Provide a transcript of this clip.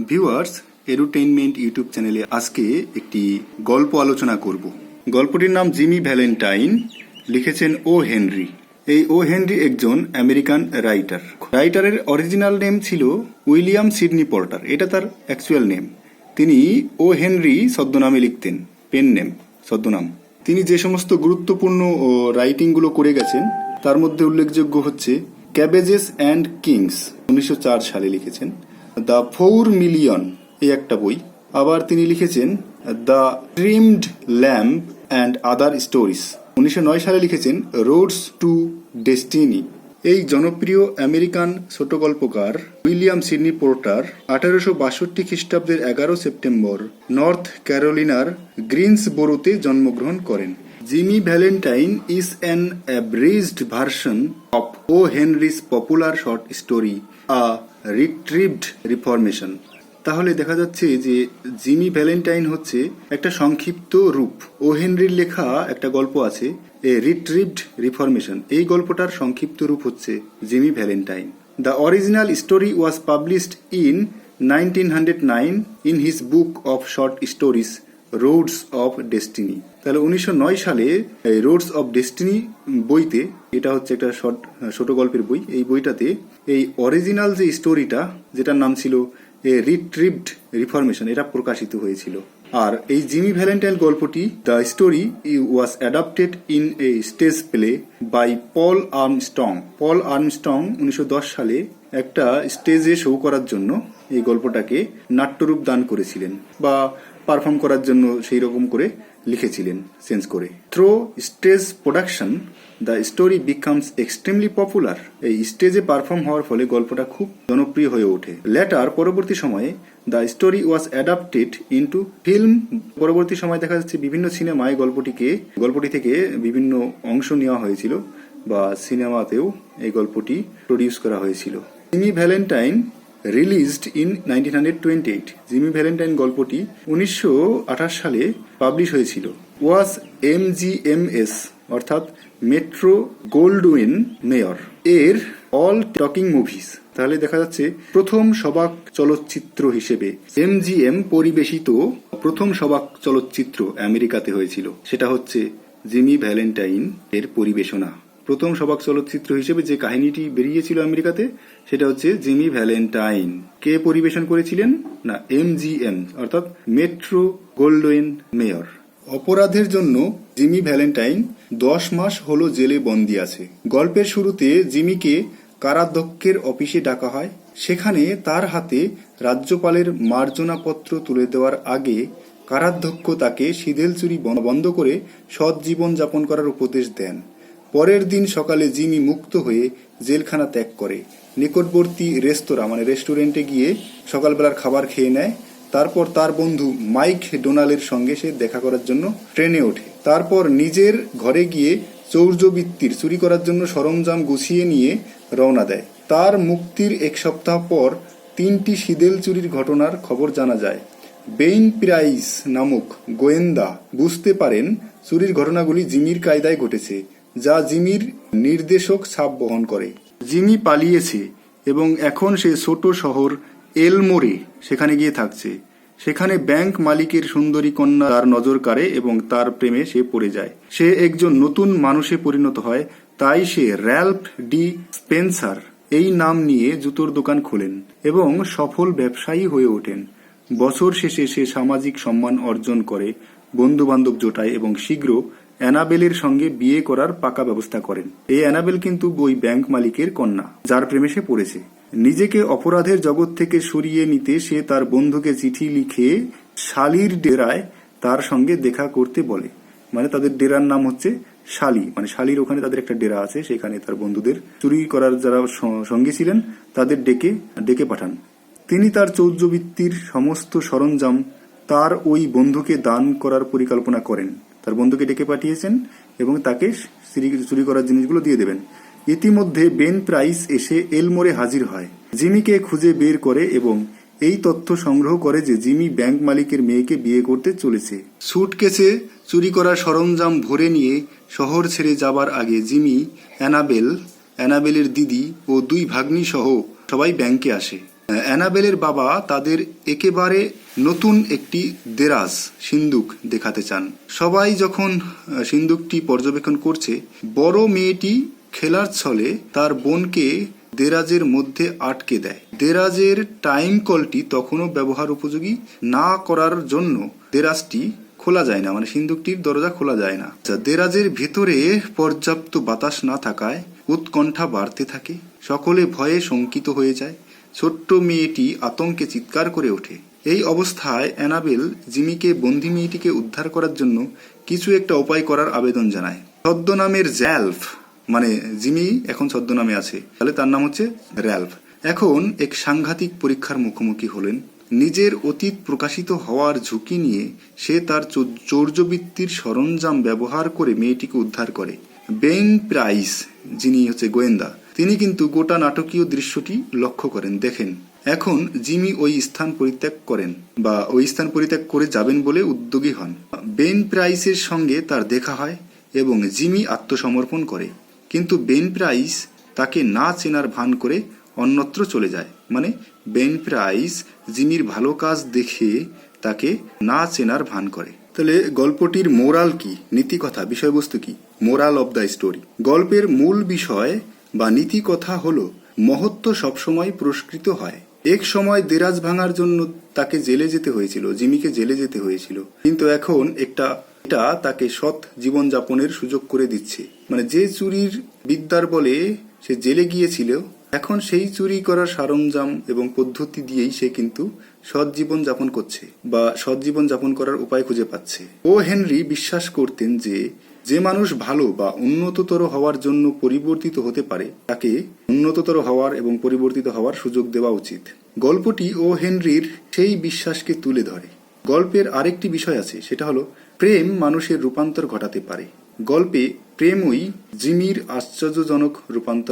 Viewers, এডুটেইনমেন্ট YouTube চ্যানেলে আজকে একটি গল্প আলোচনা করব। গল্পটির নাম জিমি ভ্যালেন্টাইন, লিখেছেন ও হেনরি। এই ও হেনরি একজন আমেরিকান রাইটার। রাইটারের অরিজিনাল নেম ছিল উইলিয়াম সিডনি পর্টার, এটা তার অ্যাকচুয়াল নেম। তিনি ও হেনরি ছদ্মনামে লিখতেন, পেন নেম, ছদ্মনাম। তিনি যে সমস্ত গুরুত্বপূর্ণ রাইটিংগুলো করে গেছেন তার মধ্যে উল্লেখযোগ্য হচ্ছে ক্যাবেজেস অ্যান্ড কিংস, 1904 সালে লিখেছেন। দ্য 4 মিলিয়ন, এই একটা বই। আবার তিনি লিখেছেন the ট্রিমড lamp and other stories, 1909 সালে লিখেছেন রোডস টু ডেস্টিনি। এই জনপ্রিয় আমেরিকান ছোট গল্পকার উইলিয়াম সিডনি পোর্টার 1862 খ্রিস্টাব্দের 11 সেপ্টেম্বর নর্থ ক্যারোলিনার গ্রিনসবোরোতে জন্মগ্রহণ করেন। Jimmy Valentine is an abridged version of O Henry's popular short story a retrieved reformation. তাহলে দেখা যাচ্ছে যে জিমি ভ্যালেন্টাইন হচ্ছে একটা সংক্ষিপ্ত রূপ। ও হেনরির লেখা একটা গল্প আছে, এ রিট্রিভড রিফরমেশন। এই গল্পটার সংক্ষিপ্ত রূপ হচ্ছে Jimmy Valentine. The original story was published in 1909 in his book of short stories Rhodes of destiny. তাহলে 1909 সালে রোডস অফ ডেস্টিনি বইতে, এটা হচ্ছে একটা ছোট গল্পের বই, এই বইটাতে এই অরিজিনাল যে স্টোরিটা, যেটার নাম ছিল এ রিট্রিভড রিফরমেশন, এটা প্রকাশিত হয়েছিল। আর এই জিমি ভ্যালেন্টাইন গল্পটি, the story was adapted in a stage play by Paul Armstrong. Paul Armstrong 1910 সালে একটা স্টেজে শো করার জন্য এই গল্পটাকে নাট্যরূপ দান করেছিলেন, বা পারফর্ম করার জন্য সেই রকম করে লিখেছিলেন চেঞ্জ করে। Through stage production the story becomes extremely popular. এই স্টেজে পারফর্ম হওয়ার ফলে গল্পটা খুব জনপ্রিয় হয়ে ওঠে। লেটার, পরবর্তী সময়ে, the story was adapted into film. পরবর্তী সময় দেখা যাচ্ছে বিভিন্ন সিনেমায় গল্পটি থেকে বিভিন্ন অংশ নেওয়া হয়েছিল, বা সিনেমাতেও এই গল্পটি প্রডিউস করা হয়েছিল। Jimmy Valentine released in 1928। Jimmy Valentine গল্পটি 1928 সালে পাবলিশ হয়েছিল। ওয়াজ MGMS অর্থাৎ মেট্রো গোল্ডউইন মেয়র এর অল টকিং মুভিজ। তাহলে দেখা যাচ্ছে প্রথম সবাক চলচ্চিত্র হিসেবে MGM পরিবেশিত প্রথম সবাক চলচ্চিত্র আমেরিকাতে হয়েছিল, সেটা হচ্ছে জিমি ভ্যালেন্টাইন এর পরিবেশনা। প্রথম সবাক চলচ্চিত্র হিসেবে যে কাহিনীটি বেরিয়েছিল আমেরিকাতে, সেটা হচ্ছে জিমি ভ্যালেন্টাইন। কে পরিবেশন করেছিলেন? না, MGM অর্থাৎ মেট্রো গোল্ডউইন মেয়র। অপরাধের জন্য জিমি ভ্যালেন্টাইন 10 মাস হলো জেলে বন্দী আছে। গল্পের শুরুতে জিমিকে কারাধ্যক্ষের অফিসে ডাকা হয়। সেখানে তার হাতে রাজ্যপালের মার্জনাপত্র তুলে দেওয়ার আগে কারাধ্যক্ষ তাকে সিঁদুর চুরি বন্ধ করে সৎ জীবন যাপন করার উপদেশ দেন। পরের দিন সকালে জিমি মুক্ত হয়ে জেলখানা ত্যাগ করে নিকটবর্তী রেস্টুরেন্টে গিয়ে সকালবেলার খাবার খেয়ে নেয়। তারপর তার বন্ধু মাইক ডোনালের সঙ্গে সে দেখা করার জন্য ট্রেনে ওঠে। তারপর নিজের ঘরে গিয়ে চৌর্যবৃত্তির চুরি করার জন্য সরঞ্জাম গুছিয়ে নিয়ে রওনা দেয়। তার মুক্তির 1 সপ্তাহ পর 3টি সিঁদুর চুরির ঘটনার খবর জানা যায়। বেইন প্রাইস নামক গোয়েন্দা বুঝতে পারেন চুরির ঘটনাগুলি জিমির কায়দায় ঘটেছে, যা জিমির নির্দেশক ছাপ বহন করে। জিমি পালিয়েছে এবং এখন সে ছোট শহর এলমোরে সেখানে গিয়ে থাকছে। সেখানে ব্যাংক মালিকের সুন্দরী কন্যা তার নজর কাড়ে এবং তার প্রেমে সে পড়ে যায়। সে একজন নতুন মানুষে পরিণত হয়, তাই সে র্যালফ ডি স্পেন্সার এই নাম নিয়ে জুতোর দোকান খোলেন এবং সফল ব্যবসায়ী হয়ে ওঠেন। বছর শেষে সে সামাজিক সম্মান অর্জন করে, বন্ধু বান্ধব জোটায় এবং শীঘ্র অ্যানাবেলের সঙ্গে বিয়ে করার পাকা ব্যবস্থা করেন। এই অ্যানাবেল কিন্তু ওই ব্যাংক মালিকের কন্যা যার প্রেমে সে পড়েছে। নিজেকে অপরাধের জগৎ থেকে সরিয়ে নিতে সে তার বন্ধুকে চিঠি লিখে শালির ডেরায় তার সঙ্গে দেখা করতে বলে। তাদের ডেরার নাম হচ্ছে শালি, শালির ওখানে তাদের একটা ডেরা আছে, সেখানে তার বন্ধুদের চুরি করার যারা সঙ্গী ছিলেন তাদের ডেকে পাঠান। তিনি তার চৌর্যবৃত্তির সমস্ত সরঞ্জাম তার ওই বন্ধুকে দান করার পরিকল্পনা করেন। তার বন্ধুকে ডেকে পাঠিয়েছেন এবং তাকে চুরি করার জিনিসগুলো দিয়ে দেবেন। ইতিমধ্যে বেন প্রাইস এসে এলমোরে হাজির হয়, জিমিকে খুঁজে বের করে এবং এই তথ্য সংগ্রহ করে যে জিমি ব্যাংক মালিকের মেয়েকে বিয়ে করতে চলেছে। সুটকেসে চুরি করার সরঞ্জাম ভরে নিয়ে শহর ছেড়ে যাবার আগে জিমি, অ্যানাবেলের দিদি ও 2 ভাগ্নি সহ সবাই ব্যাংকে আসে। অ্যানাবেলের বাবা তাদের একেবারে নতুন একটি দেরাজ সিন্দুক দেখাতে চান। সবাই যখন সিন্দুকটি পর্যবেক্ষণ করছে, বড় মেয়েটি খেলার ছলে তার বোনকে দেরাজের মধ্যে আটকে দেয়। দেরাজের টাইম কলটি তখনও ব্যবহার উপযোগী না করার জন্য দেরাজটি খোলা যায় না, মানে সিন্দুকটির দরজা খোলা যায় না। দেরাজের ভেতরে পর্যাপ্ত বাতাস না থাকায় উৎকণ্ঠা বাড়তে থাকে। সকলে ভয়ে শঙ্কিত হয়ে যায়। ছোট্ট মেয়েটি আতঙ্কে চিৎকার করে ওঠে। এই অবস্থায় অ্যানাবেল জিমিকে বন্দি মেয়েটিকে উদ্ধার করার জন্য কিছু একটা উপায় করার আবেদন জানায়। ছদ্মনামের র্যালফ, মানে জিমি এখন ছদ্মনামে আছে, তাহলে তার নাম হচ্ছে র্যালফ, এখন এক সাংঘাতিক পরীক্ষার মুখোমুখি হলেন। নিজের অতীত প্রকাশিত হওয়ার ঝুঁকি নিয়ে সে তার চৌর্যবৃত্তির সরঞ্জাম ব্যবহার করে মেয়েটিকে উদ্ধার করে। বেন প্রাইস, যিনি হচ্ছে গোয়েন্দা, তিনি কিন্তু গোটা নাটকীয় দৃশ্যটি লক্ষ্য করেন। দেখেন, এখন জিমি ওই স্থান পরিত্যাগ করেন বা ওই স্থান পরিত্যাগ করে যাবেন বলে উদ্যোগী হন। বেন প্রাইসের সঙ্গে তার দেখা হয় এবং জিমি আত্মসমর্পণ করে, কিন্তু বেন প্রাইস তাকে না চেনার ভান করে অন্যত্র চলে যায়। মানে বেন প্রাইস জিমির ভালো কাজ দেখে তাকে না চেনার ভান করে। তাহলে গল্পটির মোরাল কি, নীতি কথা, বিষয়বস্তু কি? মোরাল অব দ্য স্টোরি, গল্পের মূল বিষয় বা নীতি কথা হলো মহত্ব সবসময় পুরস্কৃত হয়। এক সময় দেরাজ ভাঙার জন্য তাকে জেলে যেতে হয়েছিল, জিমিকে জেলে যেতে হয়েছিল, কিন্তু এখন এটা তাকে সৎ জীবন যাপনের সুযোগ করে দিচ্ছে। মানে যে চুরির বিদ্যার বলে সে জেলে গিয়েছিল, এখন সেই চুরি করার সরঞ্জাম এবং পদ্ধতি দিয়েই সে কিন্তু সৎ জীবন যাপন করছে বা সৎ জীবন যাপন করার উপায় খুঁজে পাচ্ছে। ও হেনরি বিশ্বাস করতেন যে মানুষ ভালো বা উন্নততর হওয়ার জন্য পরিবর্তিত হতে পারে, তাকে উন্নততর হওয়ার এবং পরিবর্তিত হওয়ার সুযোগ দেওয়া উচিত। গল্পটি ও হেনরির সেই বিশ্বাসকে তুলে ধরে। গল্পের আরেকটি বিষয় আছে, সেটা হলো প্রেম মানুষের রূপান্তর ঘটাতে পারে। গল্পে প্রেমই জিমির আশ্চর্যজনক রূপান্তর